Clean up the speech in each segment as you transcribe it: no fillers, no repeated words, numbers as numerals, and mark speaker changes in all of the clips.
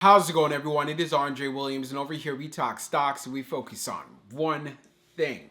Speaker 1: How's it going, everyone? It is Andre Williams, and over here we talk stocks and we focus on one thing.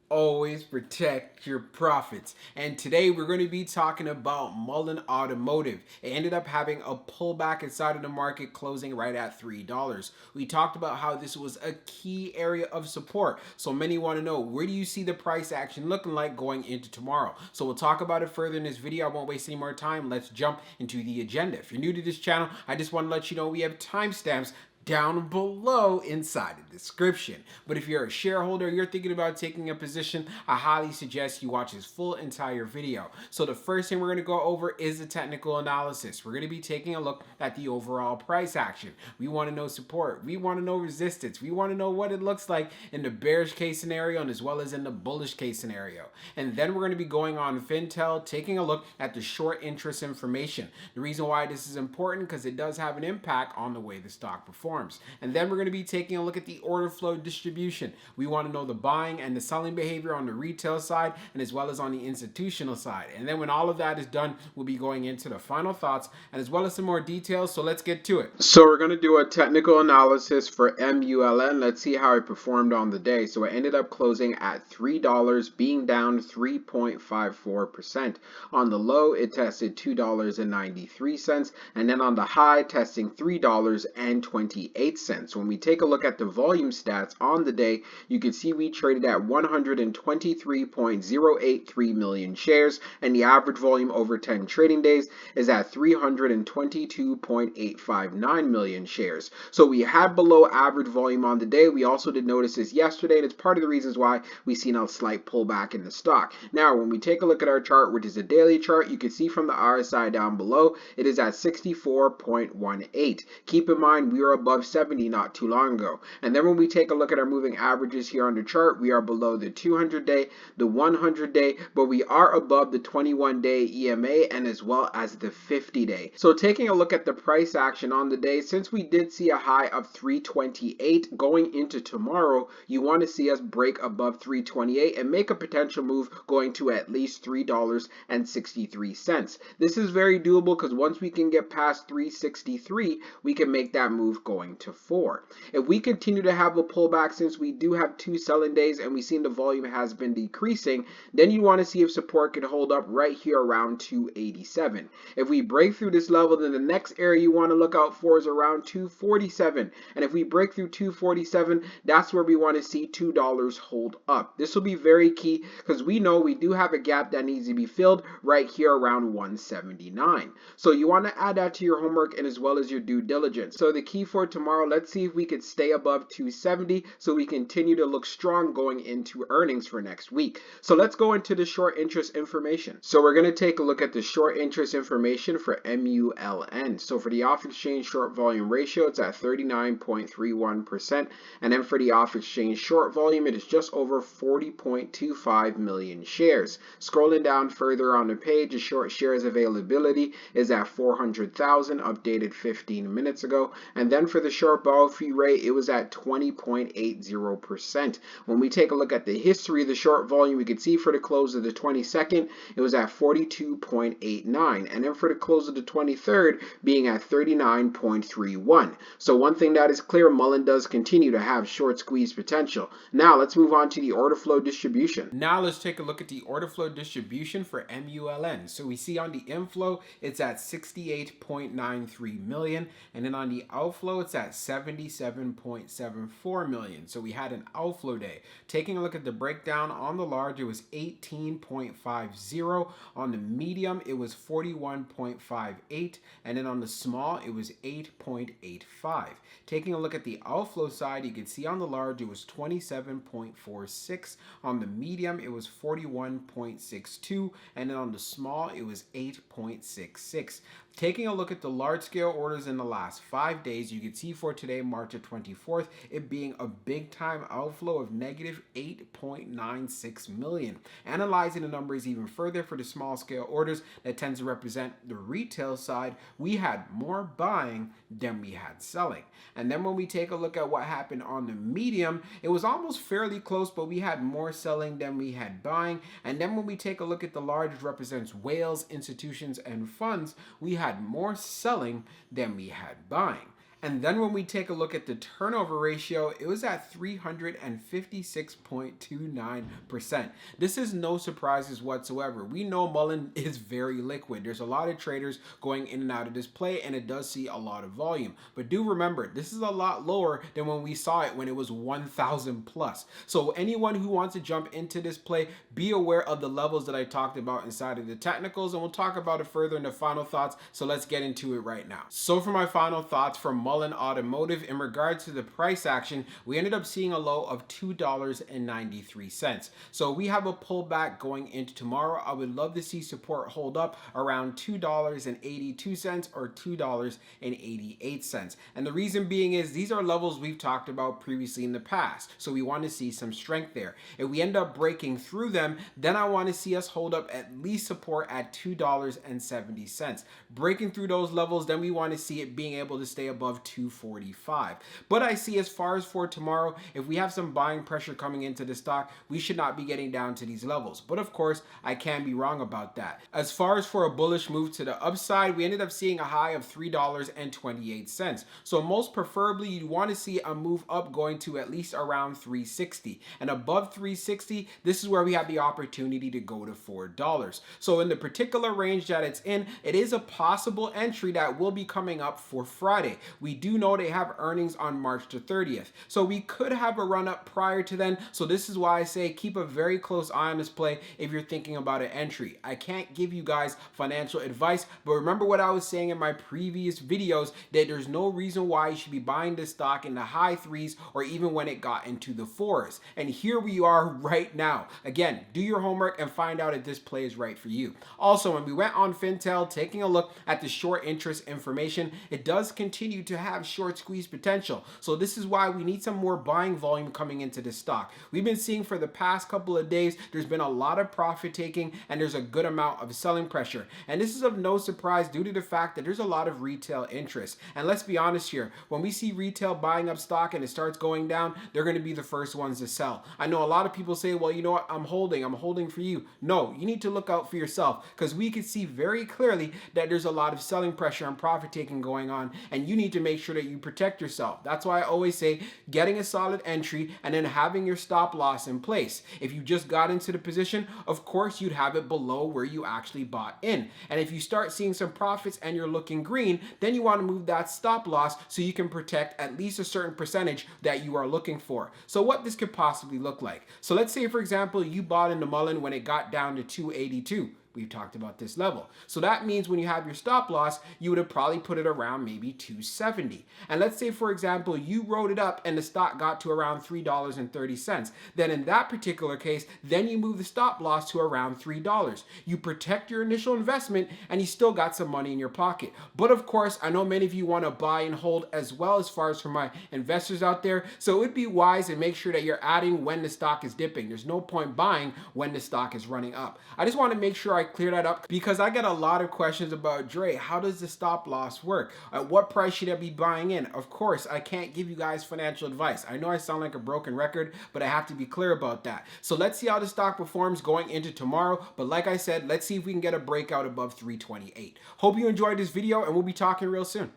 Speaker 1: Always protect your profits. And today we're going to be talking about Mullen Automotive. It ended up having a pullback inside of the market, closing right at $3. We talked about how this was a key area of support. So many want to know, where do you see the price action looking like going into tomorrow? So we'll talk about it further in this video. I won't waste any more time. Let's jump into the agenda. If you're new to this channel, I just want to let you know we have timestamps down below inside the description. But if you're a shareholder, you're thinking about taking a position, I highly suggest you watch this full entire video. So the first thing we're going to go over is the technical analysis. We're going to be taking a look at the overall price action. We want to know support. We want to know resistance. We want to know what it looks like in the bearish case scenario and as well as in the bullish case scenario. And then we're going to be going on Fintel, taking a look at the short interest information. The reason why this is important because it does have an impact on the way the stock performs. And then we're going to be taking a look at the order flow distribution. We want to know the buying and the selling behavior on the retail side and as well as on the institutional side. And then when all of that is done, we'll be going into the final thoughts and as well as some more details. So let's get to it. So we're going to do a technical analysis for MULN. Let's see how it performed on the day. So it ended up closing at $3, being down 3.54%. On the low, it tested $2.93, and then on the high, testing $3.28. When we take a look at the volume stats on the day, you can see we traded at 123.083 million shares, and the average volume over 10 trading days is at 322.859 million shares. So we had below average volume on the day. We also did notice this yesterday, and it's part of the reasons why we've seen a slight pullback in the stock. Now, when we take a look at our chart, which is a daily chart, you can see from the RSI down below, it is at 64.18. Keep in mind, we were above 70 not too long ago. And then when we take a look at our moving averages here on the chart, we are below the 200-day, the 100-day, but we are above the 21-day EMA and as well as the 50-day. So taking a look at the price action on the day, since we did see a high of 328 going into tomorrow, you want to see us break above 328 and make a potential move going to at least $3.63. This is very doable because once we can get past 363, we can make that move going to 4. If we continue to have a pullback, since we do have 2 selling days and we've seen the volume has been decreasing, then you want to see if support could hold up right here around 287. If we break through this level, then the next area you want to look out for is around 247. And if we break through 247, that's where we want to see $2 hold up. This will be very key because we know we do have a gap that needs to be filled right here around 179. So you want to add that to your homework and as well as your due diligence. So the key for tomorrow, let's see if we could stay above 270 so we continue to look strong going into earnings for next week. So let's go into the short interest information. So we're going to take a look at the short interest information for MULN. So for the off exchange short volume ratio, it's at 39.31%, and then for the off exchange short volume, it is just over 40.25 million shares. Scrolling down further on the page, the short shares availability is at 400,000, updated 15 minutes ago, and then for the short borrow fee rate, it was at 20.80%. When we take a look at the history of the short volume, we can see for the close of the 22nd, it was at 42.89, and then for the close of the 23rd, being at 39.31. So one thing that is clear, Mullen does continue to have short squeeze potential. Now let's move on to the order flow distribution. Now let's take a look at the order flow distribution for MULN. So we see on the inflow, it's at 68.93 million, and then on the outflow, it's at 77.74 million. So we had an outflow day. Taking a look at the breakdown on the large, it was 18.50. On the medium, it was 41.58. And then on the small, it was 8.85. Taking a look at the outflow side, you can see on the large, it was 27.46. On the medium, it was 41.62. And then on the small, it was 8.66. Taking a look at the large scale orders in the last 5 days, you can see for today, March 24th, it being a big time outflow of negative 8.96 million. Analyzing the numbers even further for the small scale orders that tends to represent the retail side, we had more buying than we had selling. And then when we take a look at what happened on the medium, it was almost fairly close, but we had more selling than we had buying. And then when we take a look at the large, which represents whales, institutions, and funds, we had more selling than we had buying. And then when we take a look at the turnover ratio, it was at 356.29%. This is no surprises whatsoever. We know Mullen is very liquid. There's a lot of traders going in and out of this play, and it does see a lot of volume. But do remember, this is a lot lower than when we saw it when it was 1,000 plus. So anyone who wants to jump into this play, be aware of the levels that I talked about inside of the technicals, and we'll talk about it further in the final thoughts. So let's get into it right now. So for my final thoughts from Mullen Automotive, in regards to the price action, we ended up seeing a low of $2.93. So we have a pullback going into tomorrow. I would love to see support hold up around $2.82 or $2.88. And the reason being is these are levels we've talked about previously in the past. So we want to see some strength there. If we end up breaking through them, then I want to see us hold up at least support at $2.70. Breaking through those levels, then we want to see it being able to stay above $2.45. But I see as far as for tomorrow, if we have some buying pressure coming into the stock, we should not be getting down to these levels. But of course, I can be wrong about that. As far as for a bullish move to the upside, we ended up seeing a high of $3.28. So most preferably, you want to see a move up going to at least around 360. And above 360, this is where we have the opportunity to go to $4. So in the particular range that it's in, it is a possible entry that will be coming up for Friday. We do know they have earnings on March the 30th. So we could have a run up prior to then. So this is why I say keep a very close eye on this play if you're thinking about an entry. I can't give you guys financial advice, but remember what I was saying in my previous videos, that there's no reason why you should be buying this stock in the high threes or even when it got into the fours. And here we are right now. Again, do your homework and find out if this play is right for you. Also, when we went on Fintel, taking a look at the short interest information, it does continue to have short squeeze potential. So this is why we need some more buying volume coming into this stock. We've been seeing for the past couple of days, there's been a lot of profit taking and there's a good amount of selling pressure. And this is of no surprise due to the fact that there's a lot of retail interest. And let's be honest here, when we see retail buying up stock and it starts going down, they're going to be the first ones to sell. I know a lot of people say, well, you know what, I'm holding for you. No, you need to look out for yourself, because we can see very clearly that there's a lot of selling pressure and profit taking going on, and you need to make sure that you protect yourself. That's why I always say getting a solid entry and then having your stop loss in place. If you just got into the position, of course you'd have it below where you actually bought in. And if you start seeing some profits and you're looking green, then you want to move that stop loss so you can protect at least a certain percentage that you are looking for. So what this could possibly look like. So let's say, for example, you bought into Mullen when it got down to 282. We've talked about this level. So that means when you have your stop loss, you would have probably put it around maybe 270. And let's say, for example, you wrote it up and the stock got to around $3.30. Then in that particular case, then you move the stop loss to around $3. You protect your initial investment and you still got some money in your pocket. But of course, I know many of you want to buy and hold as well, as far as for my investors out there. So it would be wise and make sure that you're adding when the stock is dipping. There's no point buying when the stock is running up. I just want to make sure I clear that up, because I get a lot of questions about, Dre, how does the stop loss work? At what price should I be buying in? Of course, I can't give you guys financial advice. I know I sound like a broken record, but I have to be clear about that. So let's see how the stock performs going into tomorrow. But like I said, let's see if we can get a breakout above 328. Hope you enjoyed this video, and we'll be talking real soon.